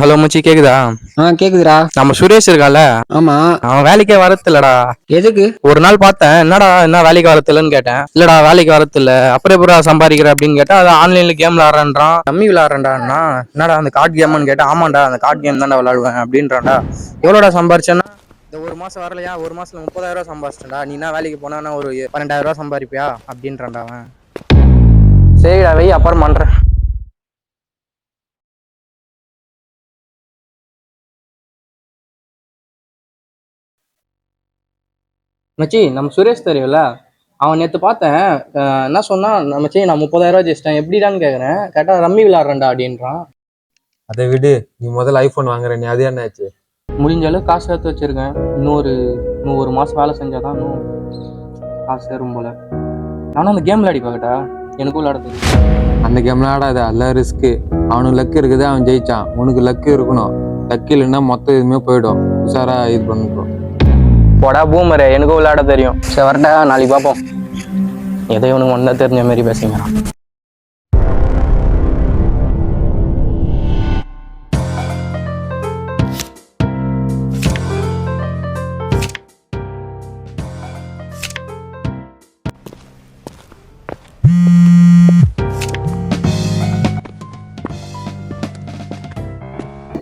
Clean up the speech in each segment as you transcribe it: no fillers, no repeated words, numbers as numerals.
Hello மச்சி, கேக்குதா? கேக்குதுடா. நம்ம சுரேஷ் இருக்கால, ஆமா. அவன் வேலைக்கே வரதில்லடா. எதுக்கு? ஒரு நாள் பார்த்தேன், என்னடா என்ன வேலைக்கு வரதில்லன்னு கேட்டேன். இல்லடா வேலைக்கு வரதில்ல, அப்புறம் எப்படா சம்பாதிக்கிற அப்படின்னு கேட்டா, அது ஆன்லைன்ல கேம் விளாடுறான்றான். ரம்மி விளாடுறான்டா. என்னடா அந்த கார்டு கேம்னு கேட்டா, ஆமாண்டா அந்த கார்டு கேம் தான்டா விளாடுவேன் அப்படின்றான்டா. எவ்வளோடா சம்பாரிச்சேன்னா, இந்த ஒரு மாசம் வரலையா, ஒரு மாசத்துல 30,000 சம்பாதிச்சிட்டா. நீ என்ன வேலைக்கு போனா ஒரு 12,000 சம்பாதிப்பியா அப்படின்றான்டா அவன். சரிடா வை, அப்புறம் பண்றேன். மச்சி, நம்ம சுரேஷ் தெரியும்ல, அவன் நேற்று பார்த்தேன். என்ன சொன்னா, மச்சி நான் 30,000 ஜெயிச்சிட்டேன் எப்படிடான்னு கேட்குறேன். கேட்டா ரம்மி விளாட்றேன்டா அப்படின்றான். அதை விடு, நீ முதல்ல ஐஃபோன் வாங்குற, நீ அது என்ன ஆச்சு? முடிஞ்ச அளவு காசு சேர்த்து வச்சிருக்கேன். இன்னும் ஒரு மாதம் வேலை செஞ்சாதான் இன்னும் காசு சேரும் போல. நானும் அந்த கேம் விளையாடி பார்க்கட்டா, எனக்கும் விளையாடுறது. அந்த கேம்லாம் ஆடாத, எல்லாம் ரிஸ்க்கு. அவனுக்கு லக்கு இருக்குது, அவன் ஜெயிச்சான். உனக்கு லக்கு இருக்கணும். லக்கு இல்லைன்னா மொத்தம் எதுவுமே போயிடும். உஷாரா இது பண்ணிட்டோம். போடா பூமரே, எனக்கும் விளையாட தெரியும். சரி வரட்டா, நாளைக்கு பார்ப்போம். எதை இவனுக்கு ஒன்றா தெரிஞ்ச மாதிரி பேசுங்கிறான்.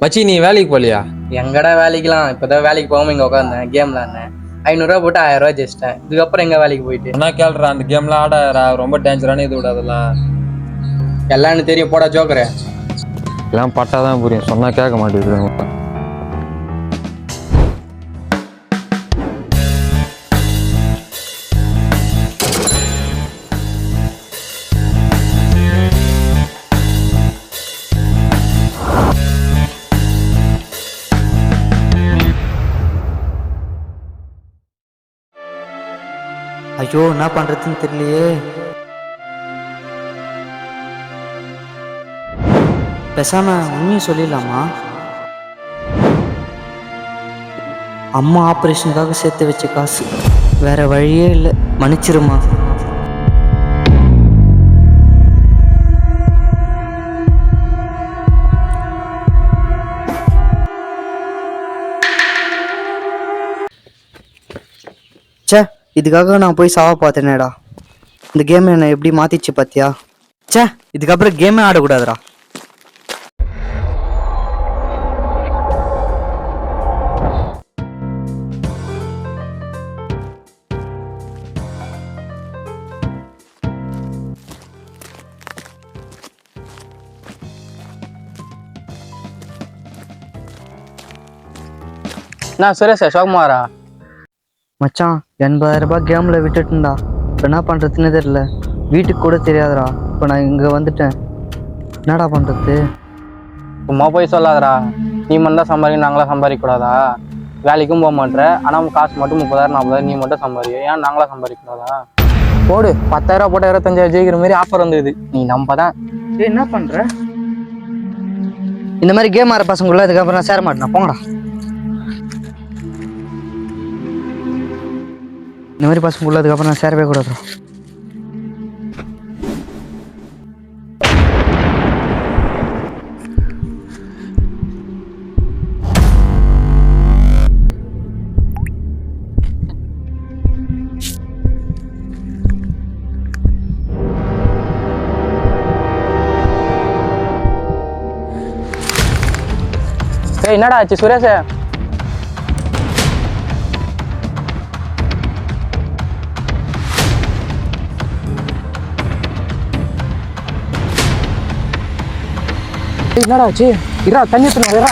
மச்சி, நீ வேலைக்கு போலியா? எங்கடா வேலைக்கெல்லாம், இப்போதான் வேலைக்கு போகாம இங்கே உட்காந்தேன், கேம் விளாட்னேன். 500 ரூபா போட்டு 1000 ரூபா ஜெயிச்சிட்டேன். இதுக்கப்புறம் எங்க வேலைக்கு போயிட்டு என்ன கேள்றா, அந்த கேம்லாம் ஆடாதா, ரொம்ப டேஞ்சரான இது விட. அதெல்லாம் எல்லாம் எனக்கு தெரியும், போடா ஜோக்கரு. எல்லாம் பட்டாதான் புரியும், சொன்னா கேட்க மாட்டேங்குது. ஐயோ, என்ன பண்றதுன்னு தெரியலையே. பேசாம உண்மையை சொல்லிடலாமா? அம்மா ஆப்ரேஷனுக்காக சேர்த்து வச்ச காசு, வேற வழியே இல்லை, மன்னிச்சிருமா. சே, இதுக்காக நான் போய் சாவ பார்த்தேனேடா. இந்த கேம் என்னை எப்படி மாத்திச்சு பாத்தியா? சே, இதுக்கப்புறம் கேமே ஆடக்கூடாதுடா. நான் சுரேஷ் சோகுமாரா. மச்சான், 80,000 ரூபாய் கேம்ல விட்டுட்டுண்டா. இப்போ என்ன பண்றதுன்னு தெரியல. வீட்டுக்கு கூட தெரியாதுடா. இப்போ நான் இங்க வந்துட்டேன், என்னடா பண்றது? சும்மா போய் சொல்லாதடா. நீ மட்டும் தான் சம்பாதிக்க, நாங்களாம் சம்பாதிக்க கூடாதா? வேலைக்கும் போக மாட்டேற, ஆனால் காசு மட்டும் 30,000 40,000 நீ மட்டும் சம்பாதிக்க. ஏன் நாங்களா சம்பாதிக்க கூடாதா? போடு, 10,000 போட்டு 25,000 ஜெயிக்கிற மாதிரி ஆஃபர் வந்தது. நீ நம்ப தான். என்ன பண்ற? இந்த மாதிரி கேம் ஆற பசங்களுள்ள இதுக்கப்புறம் நான் சேர மாட்டேன், போங்கடா. இந்த மாதிரி பசங்க உள்ளதுக்கப்புறம் நான் சேரவே கூடாது. ஏய், என்னடா ஆச்சு சுரேஷ்? என்னடா ஆச்சு? இரா, தண்ணி ஊத்துனா இரா.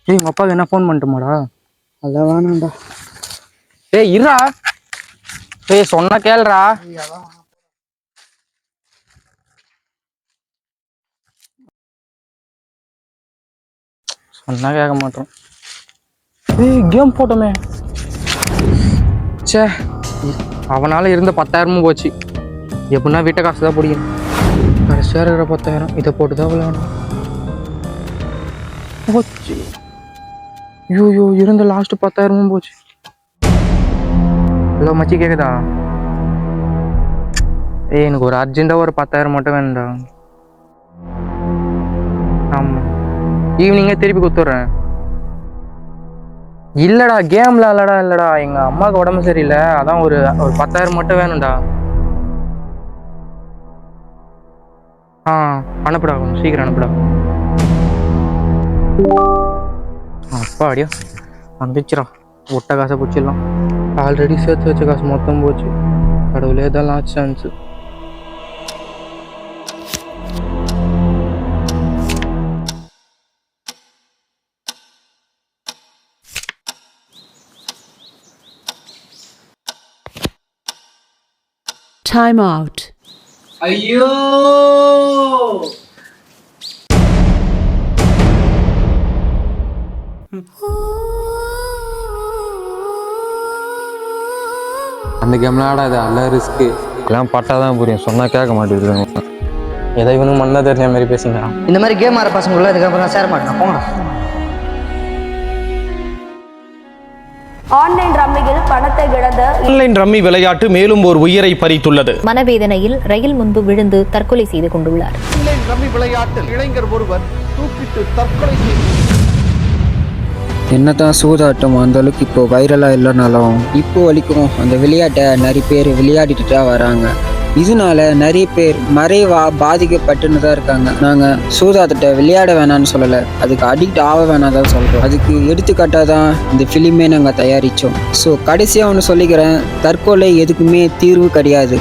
ஏய், உங்க அப்பாவுக்கு என்ன ஃபோன் பண்ணிட்டுமாடா? அதெல்லாம் வேணாம்டா. ஏய் இரா, ஏய் சொன்னா கேளுடா. சொன்னா கேட்க மாட்டோம். ஏய், கேம் போட்டோமே. சே, அவனால் இருந்த 10,000 போச்சு. எப்படின்னா வீட்டை காசு தான் பிடிக்கும். கடைசியாக இருக்கிற 10,000 இதை போட்டு தான் விளையாடணும். போச்சு. ஐயோ இருந்த லாஸ்ட் 10,000 போச்சு. ஹலோ மச்சி, கேட்குதா? எனக்கு ஒரு அர்ஜென்ட்டாக ஒரு 10,000 மட்டும் வேணும்டா. ஆமாம், ஈவினிங்கே திருப்பி கொடுத்துட்றேன். இல்லைடா, கேமில் இல்லைடா, எங்கள் அம்மாவுக்கு உடம்பு சரியில்லை, அதான் ஒரு 10,000 மட்டும் வேணும்டா. அனுப்புடா, கொஞ்சம் சீக்கிரம் அனுப்புடா. அப்பாடியா வந்துச்சுடா, ஒட்ட காசை பிடிச்சிடலாம். ஆல்ரெடி சேர்த்து வச்ச காசு மொத்தம் போச்சு. கடவுளே தான் லாஸ்ட் சான்ஸு. Time out. ஐயோ அந்த கேம்லாம் ஆடாத, அல்ல ரிஸ்க்கு. எல்லாம் பட்டாதான் புரியும், சொன்னால் கேட்க மாட்டேங்குது. ஏதோ இவனும் மண்ணா தெரிஞ்ச மாதிரி பேசுங்கிறான். இந்த மாதிரி கேம் ஆற பசங்களும் இதுக்கப்புறம் நான் சேர மாட்டேன், போங்கடா. ஆன்லைன் ரம்மியில் பணத்தை இழந்த ஆன்லைன் ரம்மி விளையாட்டு மேலும் ஒரு உயிரை பறித்துள்ளது. மனவேதனையில் ரயில் முன்பு விழுந்து தற்கொலை செய்து கொண்டுள்ளார். ஆன்லைன் ரம்மி விளையாட்டில் இளைஞர் ஒருவர் தூக்கிட்டு தற்கொலை செய்து. என்னதான் சூதாட்டம் அந்த அளவுக்கு இப்போ வைரலாக இல்லைனாலும் இப்போ வரைக்கும் அந்த விளையாட்டை நிறைய பேர் விளையாடிட்டு தான் வராங்க. இதனால நிறைய பேர் மறைவா பாதிக்கப்பட்டுன்னு தான் இருக்காங்க. நாங்கள் சூதாட்டத்தை விளையாட வேணாம்னு சொல்லலை, அதுக்கு அடிக்ட் ஆக வேணாம் தான் சொல்கிறோம். அதுக்கு எடுத்துக்காட்டாக தான் இந்த ஃபிலிமே நாங்கள் தயாரித்தோம். ஸோ கடைசியாக ஒன்று சொல்லிக்கிறேன், தற்கொலை எதுக்குமே தீர்வு கிடையாது.